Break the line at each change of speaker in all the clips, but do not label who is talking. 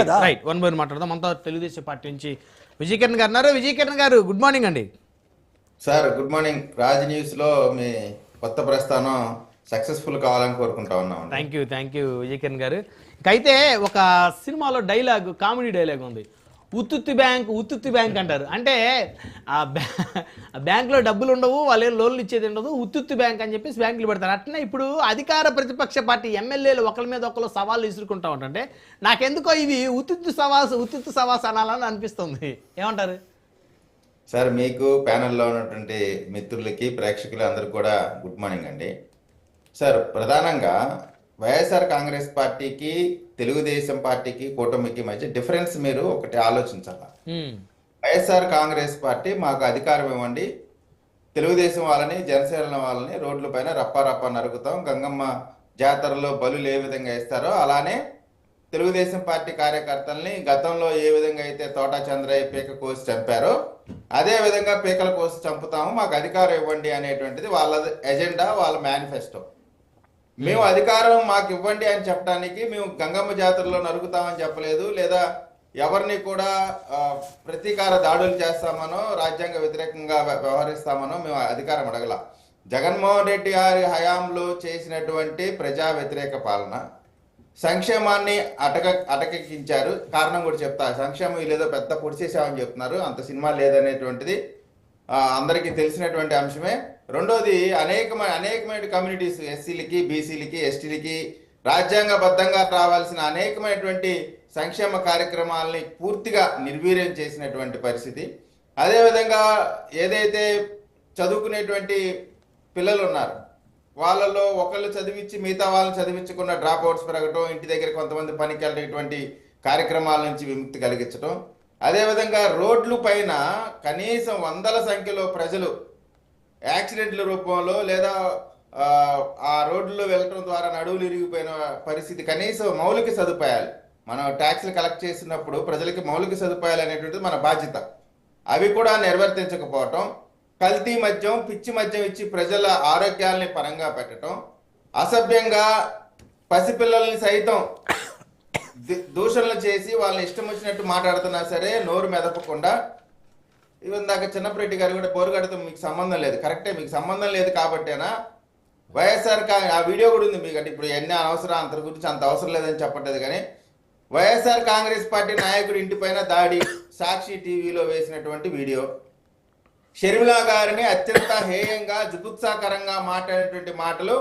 కదా.
Right one by మాట్లాడదాం. మనతో తెలుగుదేశం పార్టీ నుంచి విజయకిరణ్ గారు ఉన్నారు. విజయకిరణ్ గారు గుడ్ మార్నింగ్ అండి.
Sir good morning. Raj news లో మీ కొత్త ప్రస్థానం సక్సెస్ఫుల్ కావాలని కోరుకుంటా ఉన్నాం.
థ్యాంక్ యూ విజయకిరణ్ గారు. అయితే ఒక సినిమాలో డైలాగ్, కామెడీ డైలాగ్ ఉంది, ఉత్తుత్తి బ్యాంక్ అంటారు. అంటే ఆ బ్యాంకులో డబ్బులు ఉండవు, వాళ్ళు లోన్లు ఇచ్చేది ఉండదు, ఉత్తుత్తి బ్యాంక్ అని చెప్పేసి బ్యాంకులు పెడతారు. అట్లనే ఇప్పుడు అధికార ప్రతిపక్ష పార్టీ ఎమ్మెల్యేలు ఒకరి మీద ఒకరు సవాళ్ళు విసురుకుంటా ఉంటుంటే నాకెందుకో ఇవి ఉత్తుత్తి సవాస్ అనాలని అనిపిస్తుంది. ఏమంటారు
సార్? మీకు ప్యానెల్లో ఉన్నటువంటి మిత్రులకి ప్రేక్షకులు అందరికి కూడా గుడ్ మార్నింగ్ అండి. సార్, ప్రధానంగా వైఎస్ఆర్ కాంగ్రెస్ పార్టీకి తెలుగుదేశం పార్టీకి కూటమికి మధ్య డిఫరెన్స్ మీరు ఒకటి ఆలోచించాలి. వైఎస్ఆర్ కాంగ్రెస్ పార్టీ మాకు అధికారం ఇవ్వండి, తెలుగుదేశం వాళ్ళని జనసేన వాళ్ళని రోడ్ల పైన రప్ప నరుకుతాం, గంగమ్మ జాతరలో బలులు ఏ విధంగా ఇస్తారో అలానే తెలుగుదేశం పార్టీ కార్యకర్తల్ని గతంలో ఏ విధంగా అయితే తోటా చంద్రయ్య పీక కోసి చంపారో అదే విధంగా పీకల కోసి చంపుతాము, మాకు అధికారం ఇవ్వండి అనేటువంటిది వాళ్ళ ఎజెండా, వాళ్ళ మేనిఫెస్టో. మేము అధికారం మాకు ఇవ్వండి అని చెప్పడానికి మేము గంగమ్మ జాతరలో నరుకుతామని చెప్పలేదు, లేదా ఎవరిని కూడా ప్రతీకార దాడులు చేస్తామనో రాజ్యాంగ వ్యతిరేకంగా వ్యవహరిస్తామనో మేము అధికారం అడగల. జగన్మోహన్ రెడ్డి గారి హయాంలో చేసినటువంటి ప్రజా వ్యతిరేక పాలన, సంక్షేమాన్ని అటకెక్కించారు. కారణం కూడా చెప్తా, సంక్షేమం లేదో పెద్ద పొడిచేసామని చెప్తున్నారు, అంత సినిమా లేదనేటువంటిది అందరికీ తెలిసినటువంటి అంశమే. రెండోది అనేకమైన కమ్యూనిటీస్, ఎస్సీలకి, బీసీలకి, ఎస్టీలకి రాజ్యాంగబద్ధంగా రావాల్సిన అనేకమైనటువంటి సంక్షేమ కార్యక్రమాలని పూర్తిగా నిర్వీర్యం చేసినటువంటి పరిస్థితి. అదేవిధంగా ఏదైతే చదువుకునేటువంటి పిల్లలు ఉన్నారు వాళ్ళలో ఒకళ్ళు చదివించి మిగతా వాళ్ళని చదివించకుండా డ్రాప్ అవుట్స్ పెరగటం, ఇంటి దగ్గర కొంతమంది పనికి వెళ్ళేటువంటి కార్యక్రమాల నుంచి విముక్తి కలిగించడం, అదేవిధంగా రోడ్లు పైన కనీసం వందల సంఖ్యలో ప్రజలు యాక్సిడెంట్ల రూపంలో లేదా ఆ రోడ్లలో వెళ్ళటం ద్వారా నడువులు ఇరిగిపోయిన పరిస్థితి. కనీసం మౌలిక సదుపాయాలు, మనం ట్యాక్స్లు కలెక్ట్ చేసినప్పుడు ప్రజలకి మౌలిక సదుపాయాలు అనేటువంటిది మన బాధ్యత, అవి కూడా నిర్వర్తించకపోవటం, కల్తీ మద్యం, పిచ్చి మద్యం ఇచ్చి ప్రజల ఆరోగ్యాల్ని పరంగా పెట్టడం, అసభ్యంగా పసిపిల్లల్ని సైతం దూషణలు చేసి వాళ్ళని ఇష్టం వచ్చినట్టు మాట్లాడుతున్నా సరే నోరు మెదపకుండా, ఇందాక చిన్నప్పరెడ్డి గారు కూడా బోరుగడతో మీకు సంబంధం లేదు, కరెక్టే, మీకు సంబంధం లేదు కాబట్టేనా వైఎస్ఆర్ ఆ వీడియో కూడా ఉంది మీకు. అంటే ఇప్పుడు ఎన్ని అనవసరం, అంత గురించి అంత అవసరం లేదని చెప్పట్లేదు, కానీ వైఎస్ఆర్ కాంగ్రెస్ పార్టీ నాయకుడి ఇంటిపైన దాడి సాక్షి టీవీలో వేసినటువంటి వీడియో, షర్మిలా గారిని అత్యంత హేయంగా జుగుప్సాకరంగా మాట్లాడేటువంటి మాటలు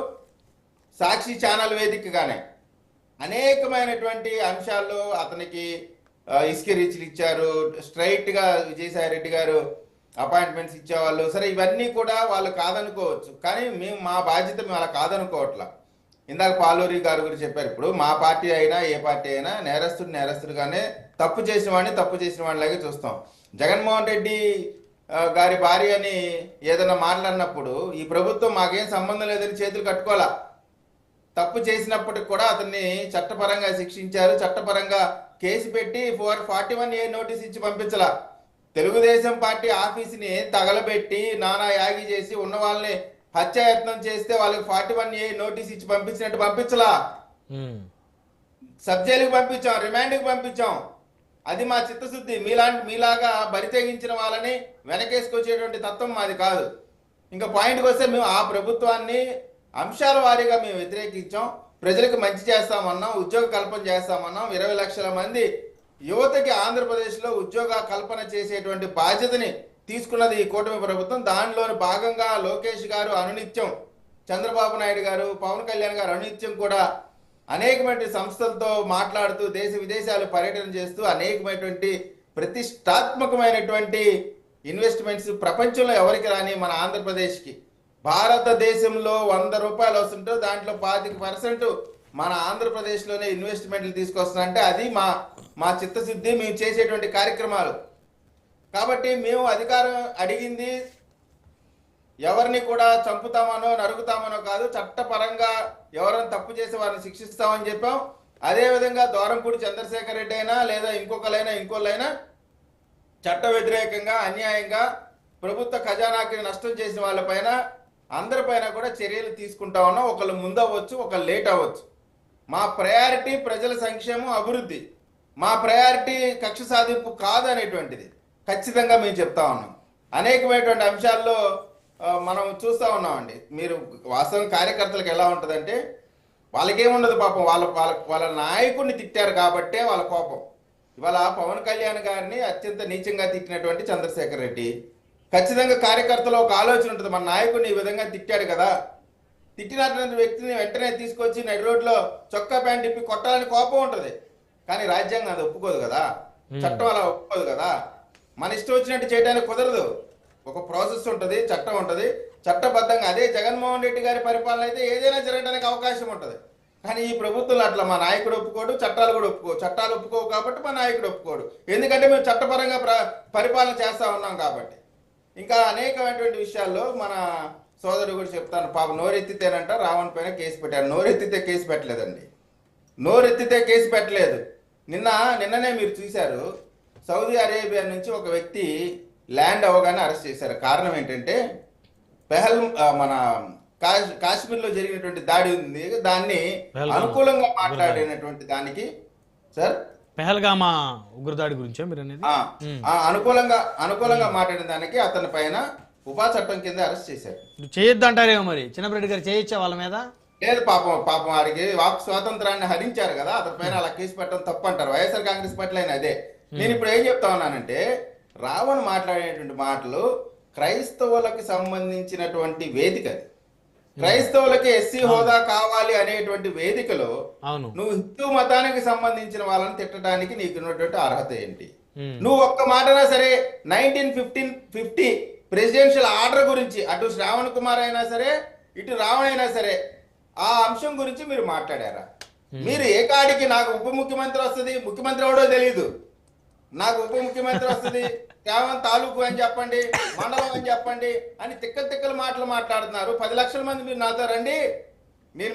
సాక్షి ఛానల్ వేదికగానే అనేకమైనటువంటి అంశాల్లో అతనికి ఇసుక రీచ్లు ఇచ్చారు, స్ట్రైట్గా విజయసాయి రెడ్డి గారు అపాయింట్మెంట్స్ ఇచ్చేవాళ్ళు. సరే, ఇవన్నీ కూడా వాళ్ళు కాదనుకోవచ్చు, కానీ మేము మా బాధ్యత మేము అలా కాదనుకోవట్లా. ఇందాక పాలూరి గారు గురించి చెప్పారు. ఇప్పుడు మా పార్టీ అయినా ఏ పార్టీ అయినా నేరస్తుడిగానే, తప్పు చేసిన వాడిలాగే చూస్తాం. జగన్మోహన్ రెడ్డి గారి భార్య అని ఏదైనా మాట్లాడినప్పుడు ఈ ప్రభుత్వం మాకేం సంబంధం లేదని చేతులు కట్టుకోవాలా. తప్పు చేసినప్పటికి కూడా అతన్ని చట్టపరంగా శిక్షించారు, చట్టపరంగా కేసు పెట్టి 41A నోటీస్ ఇచ్చి పంపించలా. తెలుగుదేశం పార్టీ ఆఫీసుని తగలబెట్టి నానా యాగి చేసి ఉన్న వాళ్ళని హత్యాయత్నం చేస్తే వాళ్ళకి 41A నోటీస్ ఇచ్చి పంపించినట్టు పంపించలా. సబ్ జైలుకి పంపించాం, రిమాండ్కి పంపించాం. అది మా చిత్తశుద్ధి. మీలాగా బరితెగించిన వాళ్ళని వెనకేసుకొచ్చేటువంటి తత్వం మాది కాదు. ఇంకా పాయింట్కి వస్తే మేము ఆ ప్రభుత్వాన్ని అంశాల వారీగా మేము వ్యతిరేకించాం. ప్రజలకు మంచి చేస్తామన్నాం, ఉద్యోగ కల్పన చేస్తామన్నాం. 20 లక్షల మంది యువతకి ఆంధ్రప్రదేశ్లో ఉద్యోగ కల్పన చేసేటువంటి బాధ్యతని తీసుకున్నది ఈ కూటమి ప్రభుత్వం. దానిలోని భాగంగా లోకేష్ గారు అనునిత్యం, చంద్రబాబు నాయుడు గారు, పవన్ కళ్యాణ్ గారు అనునిత్యం కూడా అనేకమైన సంస్థలతో మాట్లాడుతూ దేశ విదేశాలు పర్యటన చేస్తూ అనేకమైనటువంటి ప్రతిష్టాత్మకమైనటువంటి ఇన్వెస్ట్మెంట్స్ ప్రపంచంలో ఎవరికి రాని మన ఆంధ్రప్రదేశ్కి, భారతదేశంలో 100 రూపాయలు వస్తుంటే దాంట్లో 25% మన ఆంధ్రప్రదేశ్లోనే ఇన్వెస్ట్మెంట్లు తీసుకొస్తున్నారంటే అది మా చిత్తశుద్ధి, మేము చేసేటువంటి కార్యక్రమాలు. కాబట్టి మేము అధికారం అడిగింది ఎవరిని కూడా చంపుతామనో నరుకుతామనో కాదు, చట్టపరంగా ఎవరైనా తప్పు చేసి వారిని శిక్షిస్తామని చెప్పాం. అదేవిధంగా దూరంపూడి చంద్రశేఖర్ రెడ్డి అయినా లేదా ఇంకోళ్ళైనా చట్ట వ్యతిరేకంగా అన్యాయంగా ప్రభుత్వ ఖజానాకి నష్టం చేసిన వాళ్ళపైన అందరిపైన కూడా చర్యలు తీసుకుంటా ఉన్నాం. ఒకళ్ళు ముందు అవ్వచ్చు, ఒకళ్ళు లేట్ అవ్వచ్చు. మా ప్రయారిటీ ప్రజల సంక్షేమం, అభివృద్ధి. మా ప్రయారిటీ కక్ష సాధింపు కాదు అనేటువంటిది ఖచ్చితంగా మేము చెప్తా ఉన్నాం. అనేకమైనటువంటి అంశాల్లో మనం చూస్తూ ఉన్నామండి. మీరు వాస్తవం కార్యకర్తలకు ఎలా ఉంటుందంటే వాళ్ళకేముండదు పాపం, వాళ్ళ నాయకుడిని తిట్టారు కాబట్టే వాళ్ళ కోపం. ఇవాళ పవన్ కళ్యాణ్ గారిని అత్యంత నీచంగా తిట్టినటువంటి చంద్రశేఖర్ రెడ్డి ఖచ్చితంగా కార్యకర్తలో ఒక ఆలోచన ఉంటుంది, మన నాయకుడిని ఈ విధంగా తిట్టాడు కదా, తిట్టినటువంటి వ్యక్తిని వెంటనే తీసుకొచ్చి నడి రోడ్లో చొక్కా ప్యాంట్ ఇప్పి కొట్టాలని కోపం ఉంటుంది. కానీ రాజ్యాంగం అది ఒప్పుకోదు కదా, చట్టం అలా ఒప్పుకోదు కదా. మన ఇష్టం వచ్చినట్టు చేయడానికి కుదరదు. ఒక ప్రాసెస్ ఉంటుంది, చట్టం ఉంటుంది, చట్టబద్ధంగా. అదే జగన్మోహన్ రెడ్డి గారి పరిపాలన అయితే ఏదైనా జరగడానికి అవకాశం ఉంటుంది. కానీ ఈ ప్రభుత్వంలో అట్లా మా నాయకుడు ఒప్పుకోడు, చట్టాలు కూడా ఒప్పుకో. చట్టాలు ఒప్పుకోవు కాబట్టి మా నాయకుడు ఒప్పుకోడు. ఎందుకంటే మేము చట్టపరంగా పరిపాలన చేస్తా ఉన్నాం కాబట్టి. ఇంకా అనేకమైనటువంటి విషయాల్లో మన సోదరుడు కూడా చెప్తాను. పాపం నోరెత్తితేనంట రావణ్ పైన కేసు పెట్టారు. నోరెత్తితే కేసు పెట్టలేదండి, నోరెత్తితే కేసు పెట్టలేదు. నిన్ననే మీరు చూశారు, సౌదీ అరేబియా నుంచి ఒక వ్యక్తి ల్యాండ్ అవ్వగానే అరెస్ట్ చేశారు. కారణం ఏంటంటే మన కాశ్మీర్లో జరిగినటువంటి దాడి ఉంది, దాన్ని అనుకూలంగా మాట్లాడినటువంటి దానికి సార్
పెహల్గామా ఉగ్రదాడి గురించే మీరు అనేది
అనుకూలంగా మాట్లాడిన దానికి అతని పైన ఉపా చట్టం కింద అరెస్ట్ చేశారు.
చేయొద్దు అంటారేమో మరి. చిన్నప్పరెడ్డి గారు చేయొచ్చా వాళ్ళ మీద?
లేదు, పాపం వారికి వాక్ స్వాతంత్రాన్ని హరించారు కదా, అతని పైన అలా కేసు పెట్టడం తప్పు అంటారు. వైఎస్ఆర్ కాంగ్రెస్ పార్టీ అయినా అదే. నేను ఇప్పుడు ఏం చెప్తా ఉన్నానంటే, రావణ్ మాట్లాడేటువంటి మాటలు క్రైస్తవులకు సంబంధించినటువంటి వేదిక. క్రైస్తవులకి ఎస్సీ హోదా కావాలి అనేటువంటి వేదికలో నువ్వు హిందూ మతానికి సంబంధించిన వాళ్ళని తిట్టడానికి నీకు ఉన్నటువంటి అర్హత ఏంటి? నువ్వు ఒక్క మాటనా సరే 1950 ప్రెసిడెన్షియల్ ఆర్డర్ గురించి అటు శ్రావణ్ కుమార్ అయినా సరే ఇటు రావణ్ అయినా సరే ఆ అంశం గురించి మీరు మాట్లాడారా? మీరు ఏ కాడికి నాకు ఉప ముఖ్యమంత్రి వస్తుంది, ముఖ్యమంత్రి ఎవడో తెలియదు, నాకు ఉప ముఖ్యమంత్రి వస్తుంది, కేవలం తాలూకు అని చెప్పండి, మండలం అని చెప్పండి అని తిక్కలు మాటలు మాట్లాడుతున్నారు. 10 లక్షల మంది మీరు నాతో రండి, నేను